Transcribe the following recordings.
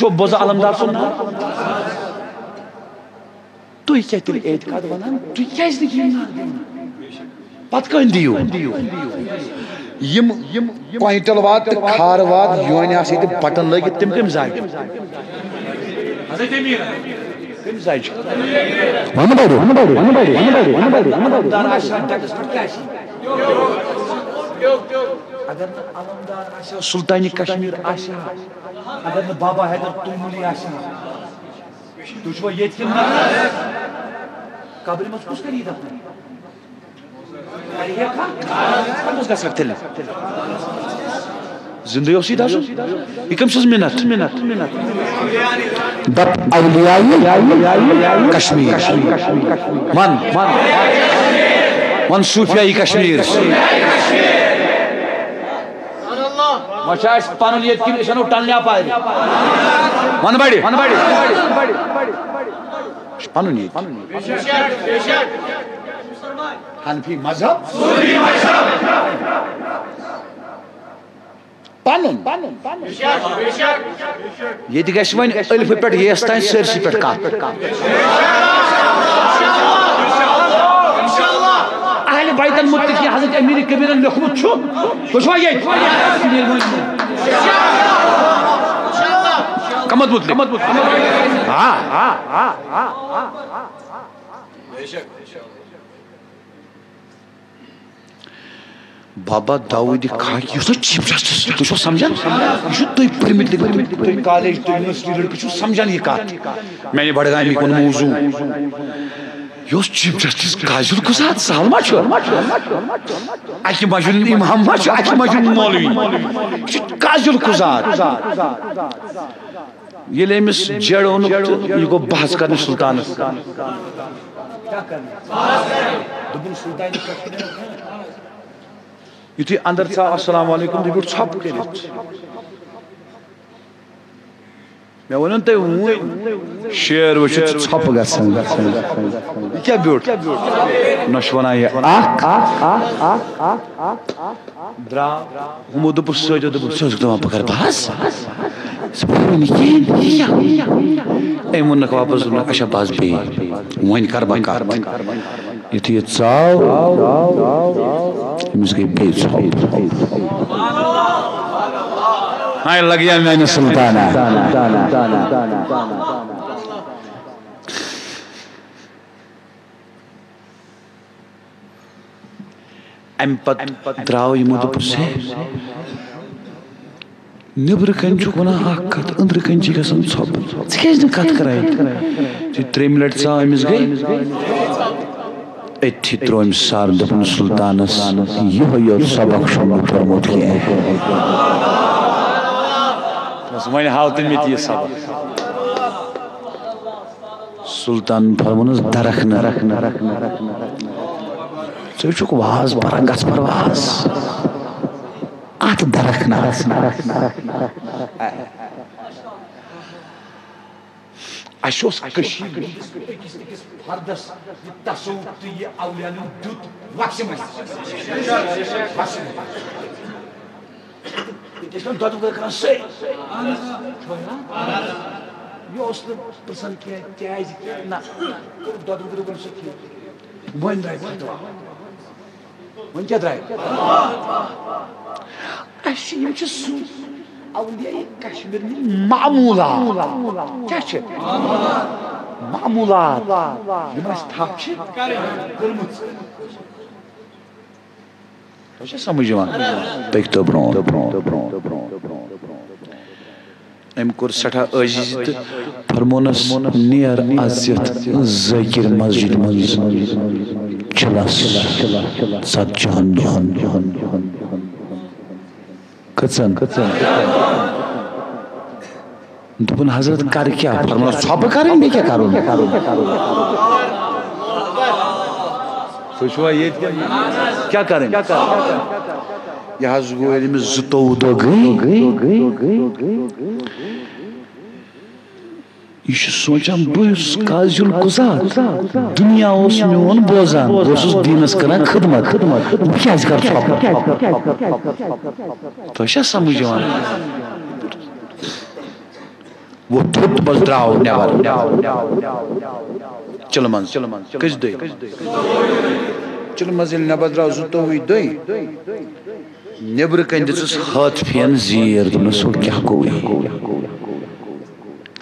چھو بوزا علمدار سن تُہۍ کیٛاہ تیٚلہِ اعتقاد وَنان تُہۍ کیٛازِ نہٕ دیٖن پتہٕ کٔنۍ دِیِو یِم کوینٹل واد تہٕ کھار واد یونہِ آسہِ ییٚتہِ بٹن لٲگِتھ تِم کٔمۍ زاے کٔمۍ زاے چھِ اگر نہٕ علمدار آسہِ سلطانِ کشمیٖر آسہِ اگر نہٕ بابا حیدر توموٗلی آسہِ تُہۍ چھُوا ییٚتہِ کِنہٕ قبرِ منٛز کُس کَرِ یہِ دفن گژھکھ تیٚلہِ زندٕ اوسٕے دَزُن یہِ کٔمۍ سٕنٛز مِنت دپ اولیاء کشمیٖر ون صوٗفیائی کشمیٖر وۄنۍ چھا اَسہِ پنُن ییٚتہِ کِنہٕ أسۍ اَنو ٹنلیا پارِ ون بڑِ پنُن ییٚتہِ حنفی مذہب پنُن ییٚتہِ گژھِ وۄنۍ ألفہٕ پٮ۪ٹھ ییس تانۍ سٲرسٕے پٮ۪ٹھ کتھ اہلِ بیتن متعلق یہ حضرت امیر کبیرن لیوکھمُت چھُ تُہۍ چھُوا ییٚتہِ کمت متعلق بابا داؤد خاکی یُس چیف جسٹس تُہۍ چھُوا سمجھان یہِ چھُ تُہۍ پٔرمٕتۍ لیٚکھمٕتۍ تُہۍ کالیج تُہۍ یونیورسٹی لڑکہٕ چھُو سمجھان یہِ کتھ میانہِ بڈگامِکۍ ووٚن موضوٗع یہِ اوس چیف جسٹس قاضی القضات سہل ما چھُ اکہِ مسجدُک امام ما چھُ اکہِ مسجدُک مولوی یہِ چھُ قاضی القضات ییٚلہِ أمِس جڑ اوٚنُکھ تہٕ یہِ گوٚو بحث کرنہِ سلطانس یُتھُے اندر ژاو السلام علیکم تُہۍ بیوٗٹھ ژھۄپہٕ کٔرِتھ مےٚ ووٚنُن تۄہہِ وۄنۍ شیر وٕچھِتھ چھُ ژھۄپہٕ گژھان یہِ کیٛاہ بیوٗٹھ نہ چھُ ونان یہِ درٛاو ہُمو دوٚپُس سۭتۍ دوٚپُس ژٕ اوسُکھ دپان بہٕ کرٕ بحث أمۍ ووٚننکھ واپس دوٚپنکھ اچھا بس بیٚیہِ وۄنۍ کرٕ بہٕ کتھ یُتھُے یہِ ژاو أمِس گٔے بیٚیہِ ژھۄپہٕ ہاے لگیا میانہِ سلطانہ امہِ پتہٕ درٛاو یِمو دوٚپُس ہے نیٚبرٕ کنہِ چھُکھ ونان اکھ کتھ أنٛدرٕ کنہِ چھِ گژھان ژھۄپہٕ ژٕ کیٛازِ نہٕ کتھ کران ییٚتہِ ترٛیٚیِمہِ لٹہِ ژاو أمِس گٔے أتھی ترٛوو أمِس سر دوٚپُن سلطانس یِہوے یوت سبق چھُم نہٕ پوٚرمُت کینٛہہ وۄنۍ ہاو تہٕ مےٚ تہِ یہِ سبق سلطانن فرمونس درکھ نہٕ ژٕ چھُکھ واز پران گژھ پر واز اتھ درکھ نہٕ اسہِ اوس کٔشیٖرِ أکِس فردس یہِ تصوُف تہٕ یہِ اولیاءن دیُت وقسہِ منٛز ییٚتہِ ٲسۍ دۄدٕ وٲرۍ کران سٲری یہِ اوس نہٕ پرژھان کینٛہہ کیٛازِ نہ دۄدٕ وٲرۍ دوٚپُن سُہ کھیٚیِو وۄنۍ درٛاے فتوا وۄنۍ کیٛاہ درٛاے اسہِ یِم چھِ سُہ اولیاء کشمیٖر ہٕنٛدۍ معموٗلات کیٛاہ چھِ معموٗلات یِم اَسہِ تھپھ چھِ کٔرمٕژ تۄہہِ چھا سمجھ یِوان پٔکۍتو برٛونٛٹھ أمۍ کوٚر سٮ۪ٹھاہ عٲجزی تہٕ فرمونس نیر از یتھ ذٲکِر مسجد منٛز چلس ژتجِہن دۄہن کٔژن دوٚپُن حضرت کر کیٛاہ فرمونس ژھۄپہٕ کرٕنۍ بیٚیہِ کیٛاہ کرُن تُہۍ چھُوا ییٚتہِ کیٛاہ کرٕنۍ یہِ حظ گوٚو ییٚلہِ أمِس 22 دۄہ گٔے یہِ چھُ سونٛچان بہٕ یُس قاضی القضات دُنیا اوس میون بوزان بہٕ اوسُس دیٖنس کران خدمت بہٕ کیٛازِ کرٕ ژھۄپہٕ تۄہہِ چھا سمجھ یِوان وہ تھوٹ بس دراو نیبر چلمنز کس دئی چلمنز یل نیبر دراو زٕتووُہ دئی نیبر کن دِژٕس ہتھ پھین زیٖر دوٚپنس ہُہ کیٛاہ گوٚوُے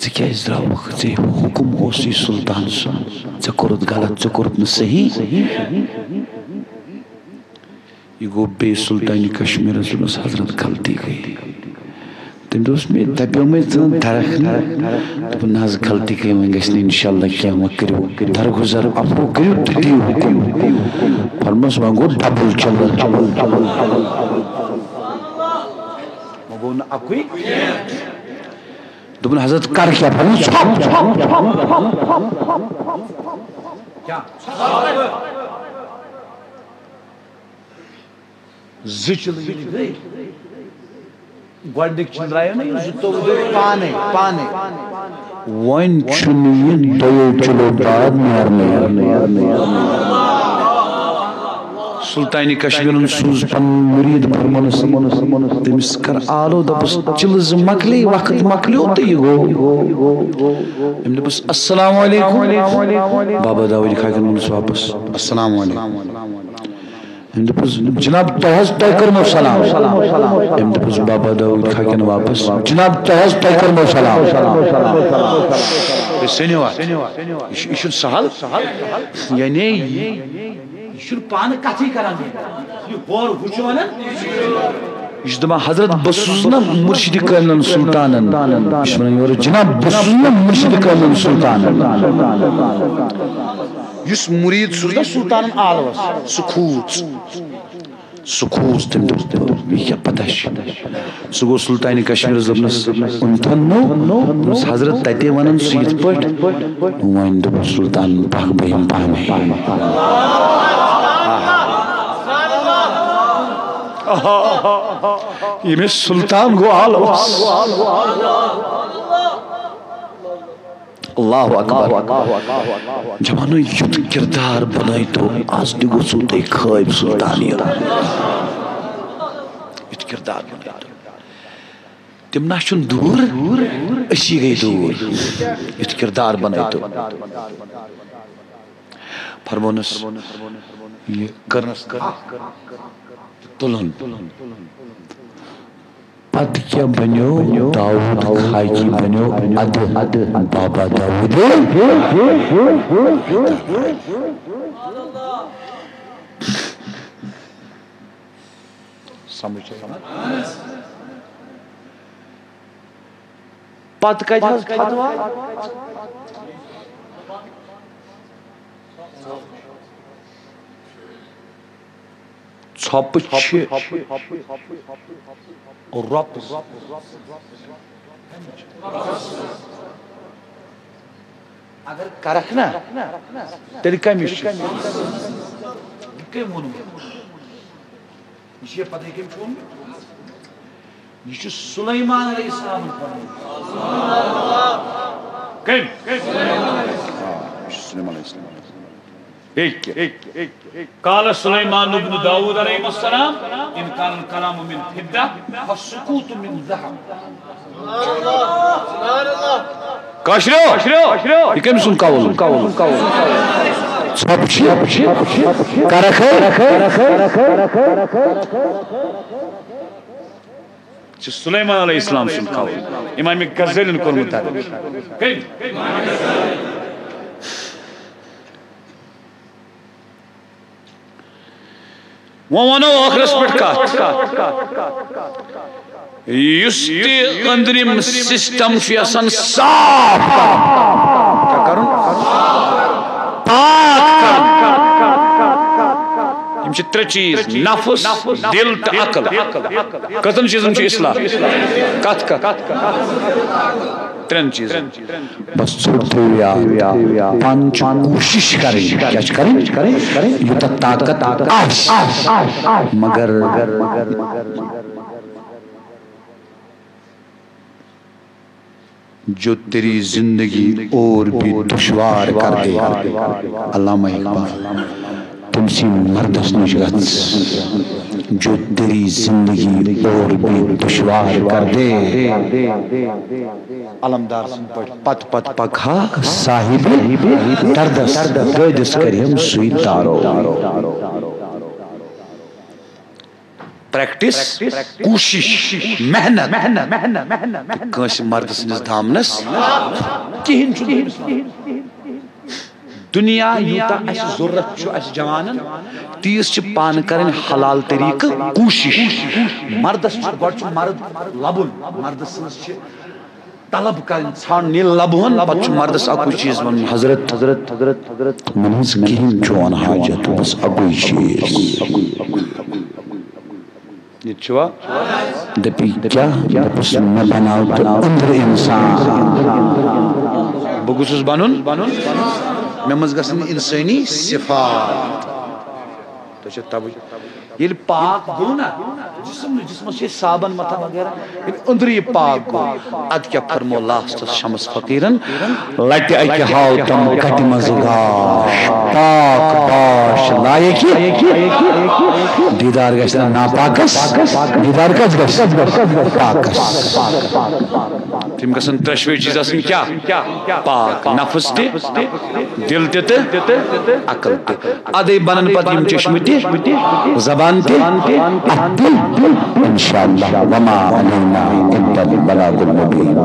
ژٕ کیٛازِ درٛاوُکھ ژےٚ حُکُم اوسُے سُلطان سُنٛد ژےٚ کوٚرُتھ غلط ژےٚ کوٚرُتھ نہٕ صحیح یہ گو بے سلطانی کشمیرس دوٚپنس حضرت غلطی گئی تٔمۍ دوٚپُس مےٚ دپیو مےٚ ژٕ درکھ نہٕ دوٚپُن نہ حظ غلطی گٔے وۄنۍ گژھِ نہٕ انشاءاللہ کینٛہہ وۄنۍ کٔرِو درگُزر عفو کٔرِو تہٕ دِیِو حُکم فرموس وۄنۍ گوٚو ڈبل چلن وۄنۍ گوٚو نہٕ اکُے دوٚپُن حضرت کر کیٛاہ فرموس زٕ چلہٕ ییٚلہِ گٔے گۄڈنِکۍ چِلرایو نہ زٕتووُہ دۄہہِ پانے وۄنۍ چھُنہٕ یہِ دۄیو چلو بعد نیرنٕے سلطانِ کشمیرن سوٗز پنُن مُریٖد فرمونس تٔمِس کر آلو دوٚپُس چلہٕ زٕ مۄکلے وقت مۄکلیو تہٕ یہِ گوٚو أمۍ دوٚپُس السلام علیکم بابا داوود خاکن ووٚنُس واپس السلام علیکم أمۍ دوٚپُس جناب تۄہہِ حظ تۄہہِ کوٚرمو سلام أمۍ دوٚپُس بابا داوود خاکن واپس جناب تۄہہِ حظ تۄہہِ کوٚرمو سلام سٔنِو اَتھ یہِ چھُنہٕ سہل یعنی یہِ چھُنہٕ پانہٕ کتھٕے کران یہِ ہورٕ ہُہ چھُ ونان یہ دپان حضرت بہٕ چھُس نا مُرشِدِ کٲمِلن سلطانن یہ چھُ ونان یورٕ جناب بہٕ چھُس نا مُرشِدِ کٲمِلن سلطانن یُس مُریٖد سوٗز نا سلطانن عالوس سُہ کھوٗژ تٔمۍ دوٚپ یہِ کیٛاہ پتہ چھِ سُہ گوٚو سلطانِ کشمیٖرس دوٚپنس اوٚنتھن دوٚپنس حضرت تتے ونان سُہ یِتھ پٲٹھۍ وۄنۍ دوٚپُن سلطان پکھ بہٕ یِمہٕ پانے ییٚمِس سلطان گوٚو عالوس اللہ اکبر جوانو یُتھ کردار بنٲیتو آز تہِ گوٚژھوٕ تۄہہِ خٲیب سلطان یِتھ کردار بنٲیتو تِم نہ چھُنہٕ دوٗر أسی گٔے دوٗر یُتھ کردار بنٲیتو فرمونس یہِ کٔرنس تُلُن پتہٕ کیٛاہ بنیو داوود خاکی بنیو اَدٕ بابا داوود پتہٕ کتہِ حظ فتوا ژھۄپہٕ چھِ رۄپٕس اگر کرکھ نا تیٚلہِ کٔمِس چھُ یہِ کٔمۍ ووٚنمُت یہِ چھِ پتہ کٔمۍ چھُ ووٚنمُت یہ سلیمان علیہ السلام قال سلیمان ابن داود علیہ السلام ان کان الکلام من فضة فالسکوت من ذهب کاشرو یہ کم سن قول سلیمان علیہ السلام سن قول امام غزالی کوٚرمُت وَنو ٲخرس پٮ۪ٹھ کتھ یُس تہِ أنٛدرِم سسٹم چھُ آسان صاف کرُن پاک کرُن یِم چھِ ترٛےٚ چیٖز نفس دل تہٕ عقل کٔژن چیٖزن چھُ اصلاح کتھ ترٛٮ۪ن چیٖزن بس ژوٚٹ تھٲیِو یاد پانہٕ چھِ کوٗشش کرٕنۍ کیٛاہ چھِ کرٕنۍ یوٗتاہ طاقت آسہِ مگر جو تیری زندگی اور بھی دشوار کر دے علامہ اقبال تمسی مردس نش گژھ جو تیری زندگی اور بھی دشوار کر دے. علمدار سن پت پت پکھا صاحب دردس گدس کریم سوئی دارو. پریکٹس کوشش محنت کنس مرد سندس دامنس کہین دنیا یوتا اس ضرورت اس جوانن تیس چھ پان کرن حلال طریق کوشش. مردس گوڑ مرد لبن مردس چھ طلب کرن ژھان نیل لبہن پتہ مردس اکوئی چیز ون حضرت منز کہین چون حاجت بس اکوئی چیز یہ چھوا دپی کیا دپس میں بناو تو اندر انسان بگوسس بنن میں مز گژھن انسانی صفات تو چھ تب یہ پاک گو نا جسم سے صابن متھا وغیرہ اندر یہ پاک گو. اد کیا فرمو لاسٹ شمس فقیرن لٹ اکہ ہاو تم کٹ مز گاش پاک باش لائق دیدار گژھِ نہ ناپاکس دیدار کس گژھِ پاکس. تم گژھن ترشوے چیز آسن کیا پاک نفس تہ دل تہ عقل تہ. ادے بنن پتہ یم چشم تہ زبان تہ انشاءاللہ وما علینا الا البلاغ المبین.